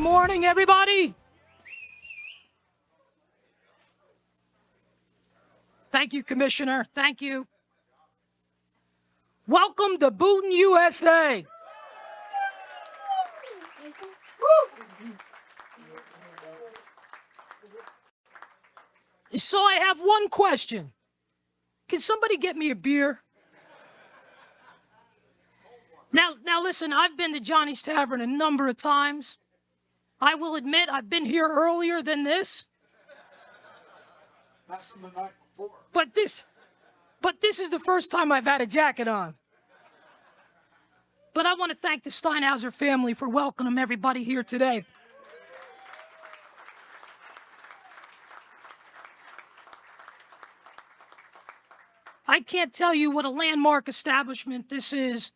morning, everybody. Thank you, Commissioner. Thank you. Welcome to Boonton, USA. So I have one question. Can somebody get me a beer? Now listen, I've been to Johnnies Tavern a number of times. I will admit I've been here earlier than this. That's the night before. But this is the first time I've had a jacket on. But I want to thank the Steinhauser family for welcoming everybody here today. I can't tell you what a landmark establishment this is,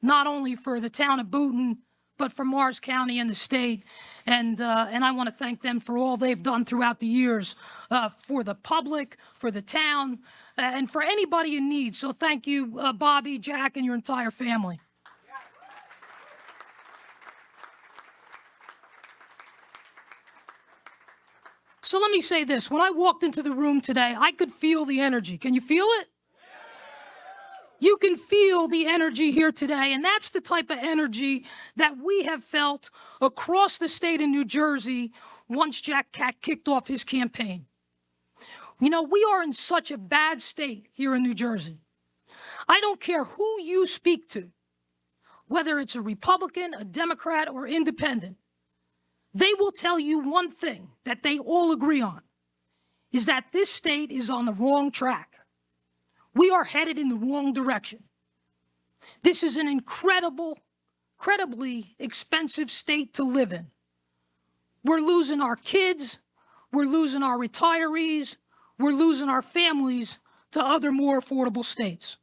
not only for the town of Boonton, but for Morris County and the state. And I want to thank them for all they've done throughout the years, for the public, for the town, and for anybody in need. So thank you, Bobby, Jack, and your entire family. So let me say this. When I walked into the room today, I could feel the energy. Can you feel it? You can feel the energy here today, and that's the type of energy that we have felt across the state of New Jersey once Jack kicked off his campaign. You know, we are in such a bad state here in New Jersey. I don't care who you speak to, whether it's a Republican, a Democrat, or independent, they will tell you one thing that they all agree on, is that this state is on the wrong track. We are headed in the wrong direction. This is an incredibly expensive state to live in. We're losing our kids, we're losing our retirees, we're losing our families to other more affordable states.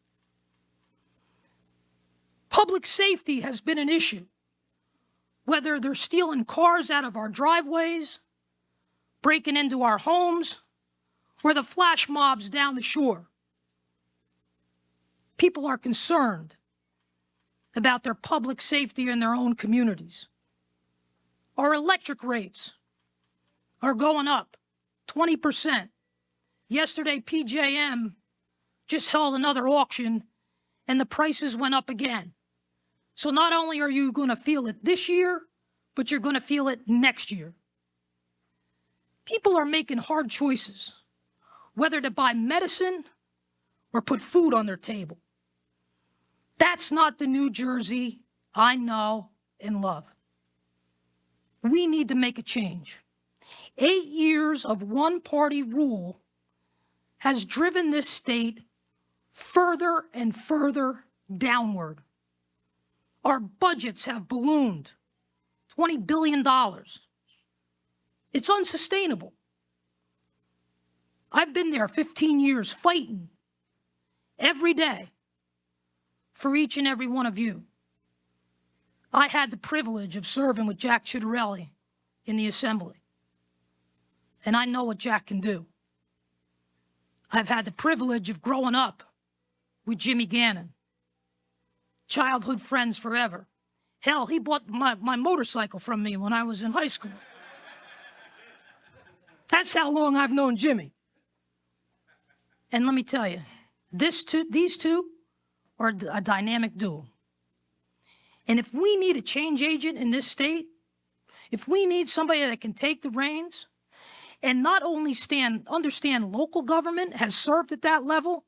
Public safety has been an issue, whether they're stealing cars out of our driveways, breaking into our homes, or the flash mobs down the shore. People are concerned about their public safety in their own communities. Our electric rates are going up 20%. Yesterday, PJM just held another auction, and the prices went up again. So not only are you going to feel it this year, but you're going to feel it next year. People are making hard choices, whether to buy medicine or put food on their table. That's not the New Jersey I know and love. We need to make a change. 8 years of one-party rule has driven this state further and further downward. Our budgets have ballooned, $20 billion. It's unsustainable. I've been there 15 years fighting every day for each and every one of you. I had the privilege of serving with Jack Ciattarelli in the Assembly, and I know what Jack can do. I've had the privilege of growing up with Jimmy Gannon, childhood friends forever. Hell, he bought my motorcycle from me when I was in high school. That's how long I've known Jimmy. And let me tell you, these two are a dynamic duo. And if we need a change agent in this state, if we need somebody that can take the reins and not only understand local government has served at that level,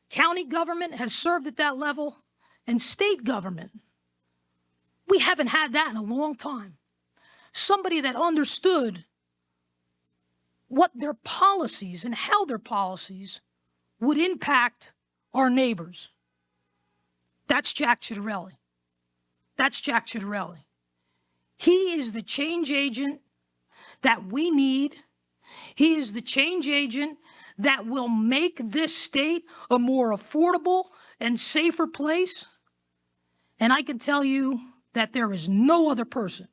county government has served at that level, and state government, we haven't had that in a long time. Somebody that understood what their policies and how their policies would impact our neighbors. That's Jack Ciattarelli. That's Jack Ciattarelli. He is the change agent that we need. He is the change agent that will make this state a more affordable and safer place. And I can tell you that there is no other person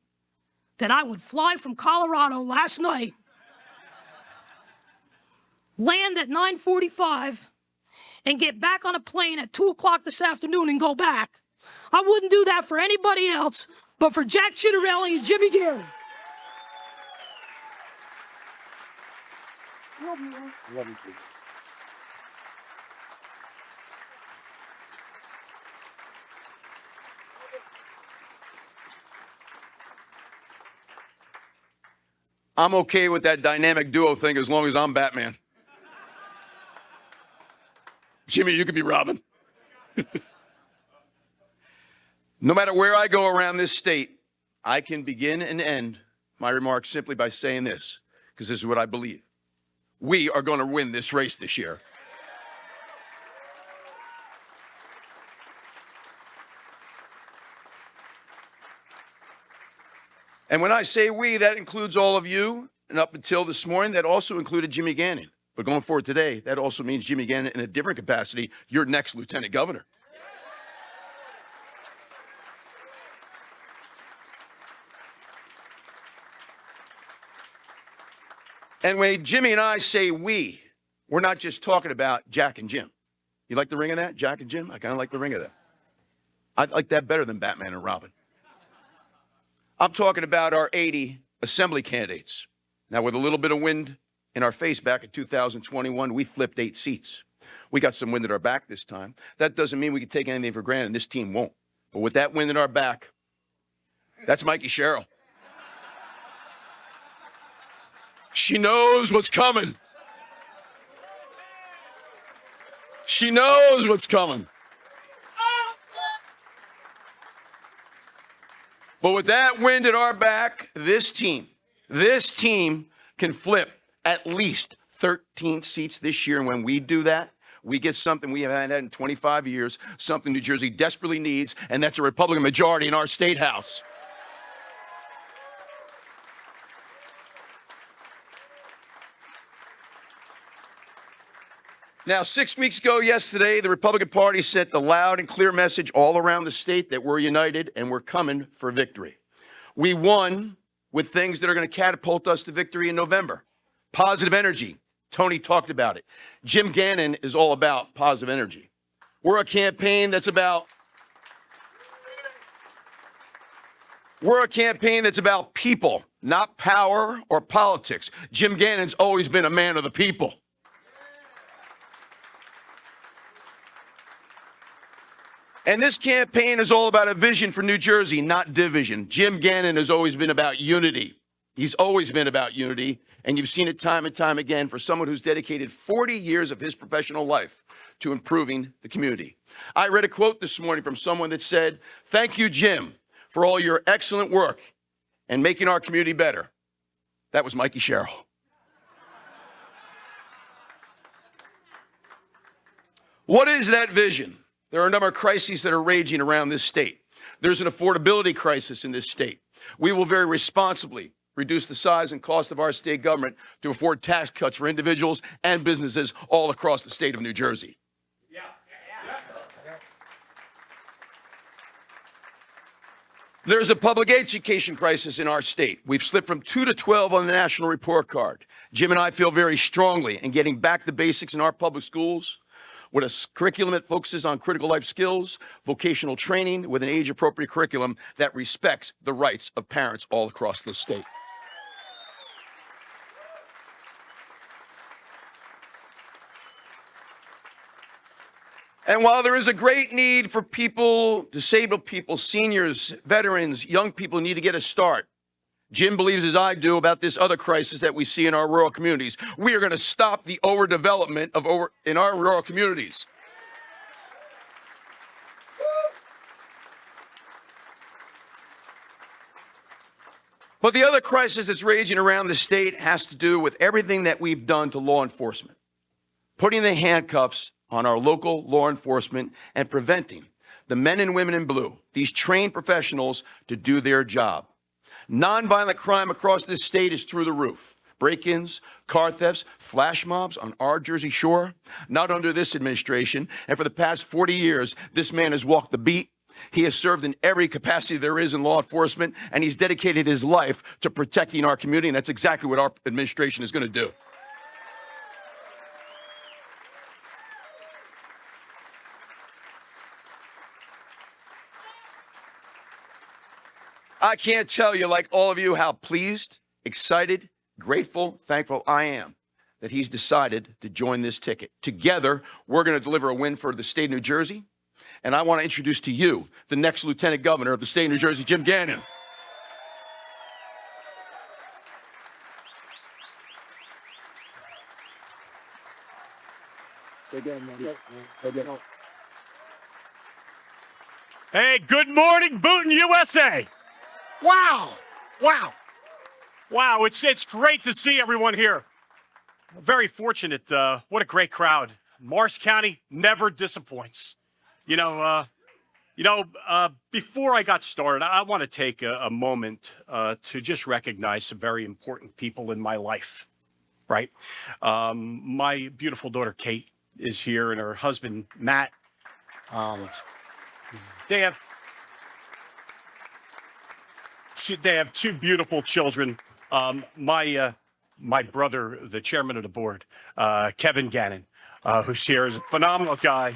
that I would fly from Colorado last night, land at 9:45, and get back on a plane at 2 o'clock this afternoon and go back. I wouldn't do that for anybody else but for Jack Ciattarelli and Jimmy Gannon. Love you too. I'm okay with that dynamic duo thing as long as I'm Batman. Jimmy, you could be Robin. No matter where I go around this state, I can begin and end my remarks simply by saying this, because this is what I believe. We are going to win this race this year. And when I say we, that includes all of you. And up until this morning, that also included Jimmy Gannon. But going forward today, that also means Jimmy Gannon in a different capacity, your next lieutenant governor. And when Jimmy and I say we, we're not just talking about Jack and Jim. You like the ring of that, Jack and Jim? I kind of like the ring of that. I like that better than Batman and Robin. I'm talking about our 80 assembly candidates. Now, with a little bit of wind in our face back in 2021, we flipped 8 seats. We got some wind at our back this time. That doesn't mean we can take anything for granted, and this team won't. But with that wind in our back, that's Mikey Sherrill. She knows what's coming. She knows what's coming. But with that wind at our back, this team can flip at least 13 seats this year. And when we do that, we get something we haven't had in 25 years, something New Jersey desperately needs, and that's a Republican majority in our state house. Now, 6 weeks ago yesterday, the Republican Party sent the loud and clear message all around the state that we're united and we're coming for victory. We won with things that are going to catapult us to victory in November. Positive energy. Tony talked about it. Jim Gannon is all about positive energy. We're a campaign that's about people, not power or politics. Jim Gannon's always been a man of the people. And this campaign is all about a vision for New Jersey, not division. Jim Gannon has always been about unity. He's always been about unity, and you've seen it time and time again for someone who's dedicated 40 years of his professional life to improving the community. I read a quote this morning from someone that said, "Thank you, Jim, for all your excellent work and making our community better." That was Mikey Sherrill. What is that vision? There are a number of crises that are raging around this state. There's an affordability crisis in this state. We will very responsibly reduce the size and cost of our state government to afford tax cuts for individuals and businesses all across the state of New Jersey. There's a public education crisis in our state. We've slipped from 2 to 12 on the national report card. Jim and I feel very strongly in getting back the basics in our public schools, with a curriculum that focuses on critical life skills, vocational training, with an age-appropriate curriculum that respects the rights of parents all across the state. And while there is a great need for people, disabled people, seniors, veterans, young people who need to get a start, Jim believes, as I do, about this other crisis that we see in our rural communities. We are going to stop the overdevelopment in our rural communities. But the other crisis that's raging around the state has to do with everything that we've done to law enforcement, putting the handcuffs on our local law enforcement and preventing the men and women in blue, these trained professionals, to do their job. Nonviolent crime across this state is through the roof. Break-ins, car thefts, flash mobs on our Jersey shore, not under this administration. And for the past 40 years, this man has walked the beat. He has served in every capacity there is in law enforcement, and he's dedicated his life to protecting our community, and that's exactly what our administration is going to do. I can't tell you, like all of you, how pleased, excited, grateful, thankful I am that he's decided to join this ticket. Together, we're going to deliver a win for the state of New Jersey. And I want to introduce to you the next Lieutenant Governor of the state of New Jersey, Jim Gannon. Hey, good morning, Boonton, USA. Wow, wow, wow, it's great to see everyone here. Very fortunate, what a great crowd. Morris County never disappoints. Before I got started, I want to take a moment to just recognize some very important people in my life, right? My beautiful daughter, Kate, is here, and her husband, Matt. They have two beautiful children. My brother, the chairman of the board, Kevin Gannon, who's here, is a phenomenal guy.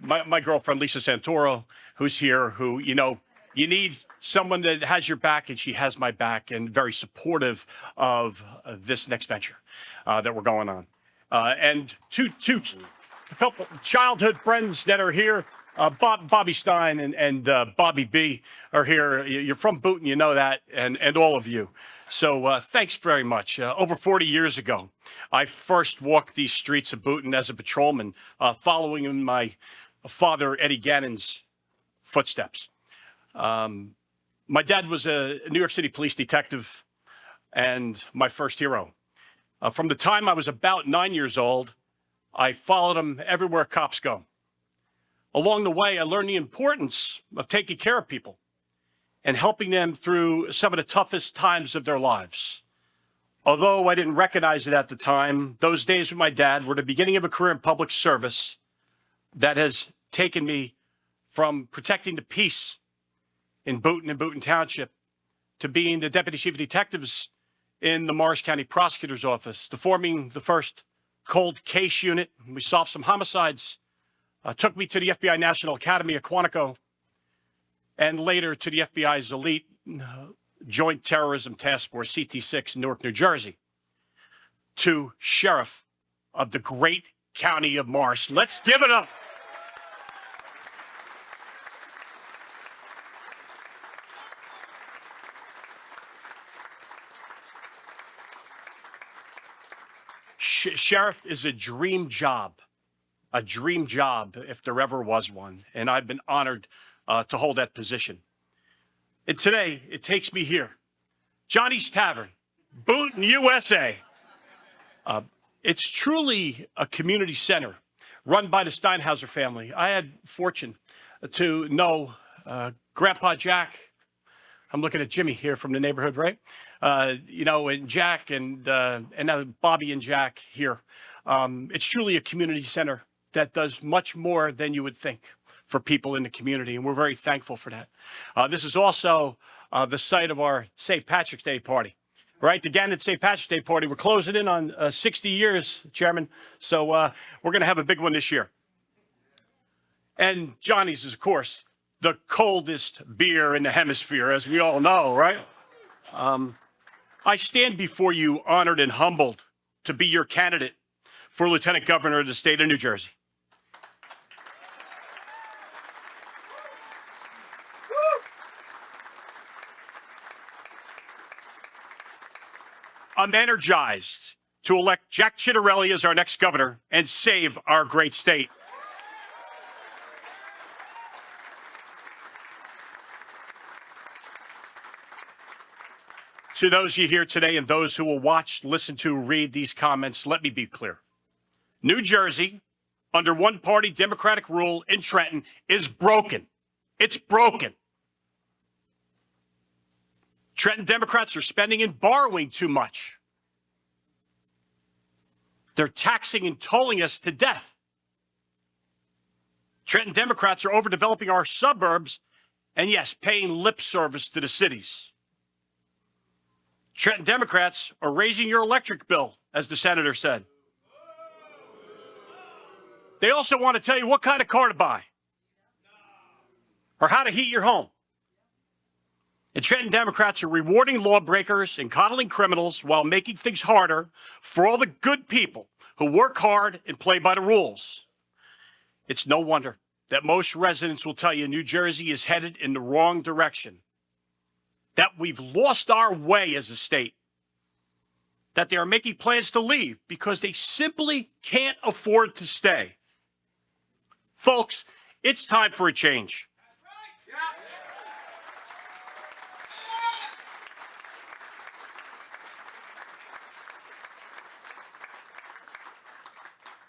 My girlfriend, Lisa Santoro, who's here, who, you need someone that has your back, and she has my back, and very supportive of this next venture that we're going on. And a couple childhood friends that are here, Bobby Stein and Bobby B are here. You're from Boonton, you know that, and all of you. So thanks very much. Over 40 years ago, I first walked these streets of Boonton as a patrolman, following in my father, Eddie Gannon's footsteps. My dad was a New York City police detective and my first hero. From the time I was about 9 years old, I followed him everywhere cops go. Along the way, I learned the importance of taking care of people and helping them through some of the toughest times of their lives. Although I didn't recognize it at the time, those days with my dad were the beginning of a career in public service that has taken me from protecting the peace in Boonton and Boonton Township to being the deputy chief of detectives in the Morris County Prosecutor's Office, to forming the first cold case unit. We solved some homicides, took me to the FBI National Academy at Quantico, and later to the FBI's elite Joint Terrorism Task Force, CT6, Newark, New Jersey, to sheriff of the great county of Morris. Let's give it up. Sheriff is a dream job if there ever was one. And I've been honored to hold that position. And today, it takes me here, Johnnies Tavern, Boonton, USA. It's truly a community center run by the Steinhauser family. I had fortune to know Grandpa Jack. I'm looking at Jimmy here from the neighborhood, right? And Jack and now Bobby and Jack here. It's truly a community center that does much more than you would think for people in the community, and we're very thankful for that. This is also the site of our St. Patrick's Day party, right? The Gannon St. Patrick's Day party. We're closing in on 60 years, Chairman, so we're going to have a big one this year. And Johnny's is, of course, the coldest beer in the hemisphere, as we all know, right? I stand before you honored and humbled to be your candidate for Lieutenant Governor of the state of New Jersey. I'm energized to elect Jack Ciattarelli as our next governor and save our great state. To those of you here today and those who will watch, listen to, read these comments, let me be clear. New Jersey, under one-party Democratic rule in Trenton, is broken. It's broken. Trenton Democrats are spending and borrowing too much. They're taxing and tolling us to death. Trenton Democrats are overdeveloping our suburbs and, yes, paying lip service to the cities. Trenton Democrats are raising your electric bill, as the senator said. They also want to tell you what kind of car to buy or how to heat your home. And Trenton Democrats are rewarding lawbreakers and coddling criminals while making things harder for all the good people who work hard and play by the rules. It's no wonder that most residents will tell you New Jersey is headed in the wrong direction, that we've lost our way as a state, that they are making plans to leave because they simply can't afford to stay. Folks, it's time for a change.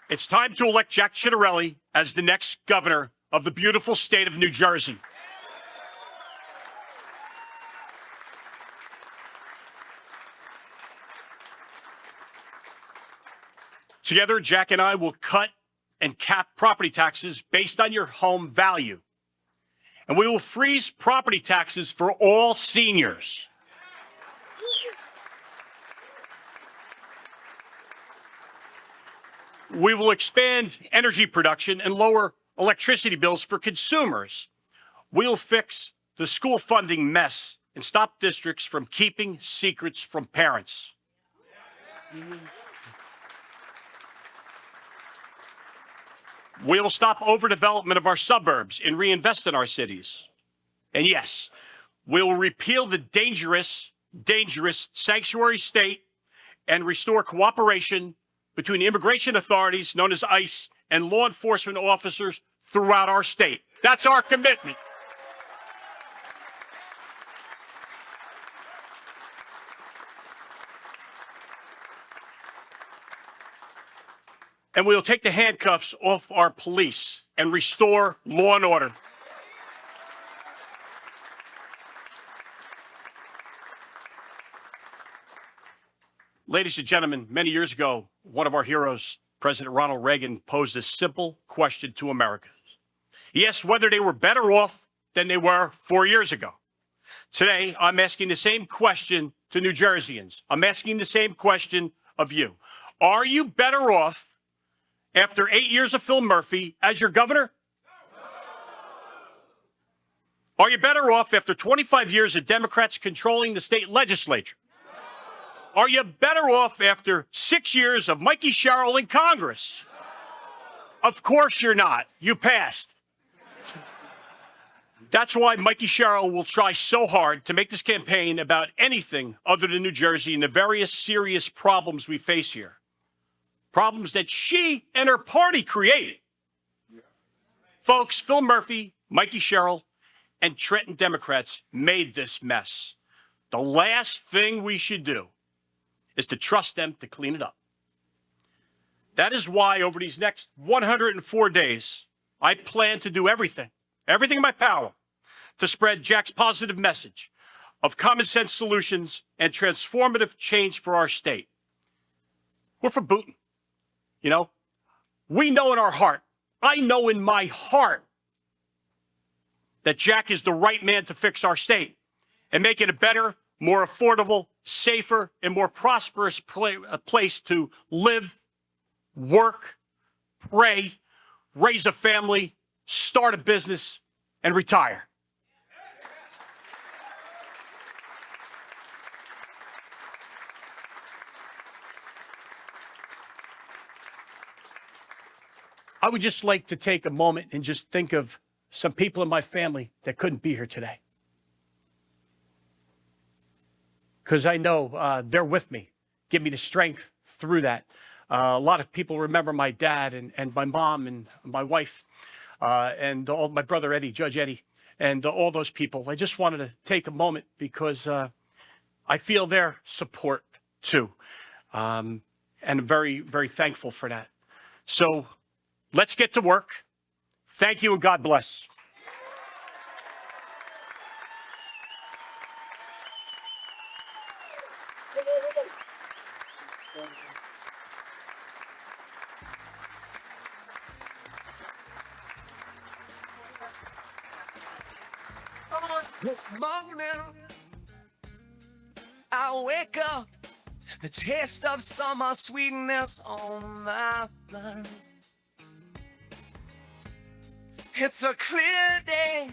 It's time to elect Jack Ciattarelli as the next governor of the beautiful state of New Jersey. Together, Jack and I will cut and cap property taxes based on your home value. And we will freeze property taxes for all seniors. We will expand energy production and lower electricity bills for consumers. We'll fix the school funding mess and stop districts from keeping secrets from parents. We will stop overdevelopment of our suburbs and reinvest in our cities. And yes, we will repeal the dangerous sanctuary state and restore cooperation between immigration authorities, known as ICE, and law enforcement officers throughout our state. That's our commitment. And we'll take the handcuffs off our police and restore law and order. Ladies and gentlemen, many years ago, one of our heroes, President Ronald Reagan, posed a simple question to Americans. He asked whether they were better off than they were 4 years ago. Today, I'm asking the same question to New Jerseyans. I'm asking the same question of you. Are you better off after 8 years of Phil Murphy as your governor? Are you better off after 25 years of Democrats controlling the state legislature? Are you better off after 6 years of Mikey Sherrill in Congress? Of course you're not. You passed. That's why Mikey Sherrill will try so hard to make this campaign about anything other than New Jersey and the various serious problems we face here. Problems that she and her party created. Folks, Phil Murphy, Mikey Sherrill, and Trenton Democrats made this mess. The last thing we should do is to trust them to clean it up. That is why over these next 104 days, I plan to do everything in my power to spread Jack's positive message of common sense solutions and transformative change for our state. We're from Boonton. You know, we know in our heart, I know in my heart that Jack is the right man to fix our state and make it a better, more affordable, safer, and more prosperous place to live, work, pray, raise a family, start a business, and retire. I would just like to take a moment and just think of some people in my family that couldn't be here today. Because I know they're with me, give me the strength through that. A lot of people remember my dad and my mom and my wife and all my brother Eddie, Judge Eddie, and all those people. I just wanted to take a moment because I feel their support too. And I'm very, very thankful for that. So let's get to work. Thank you and God bless. This morning, I wake up, the taste of summer sweetness on my mind. It's a clear day,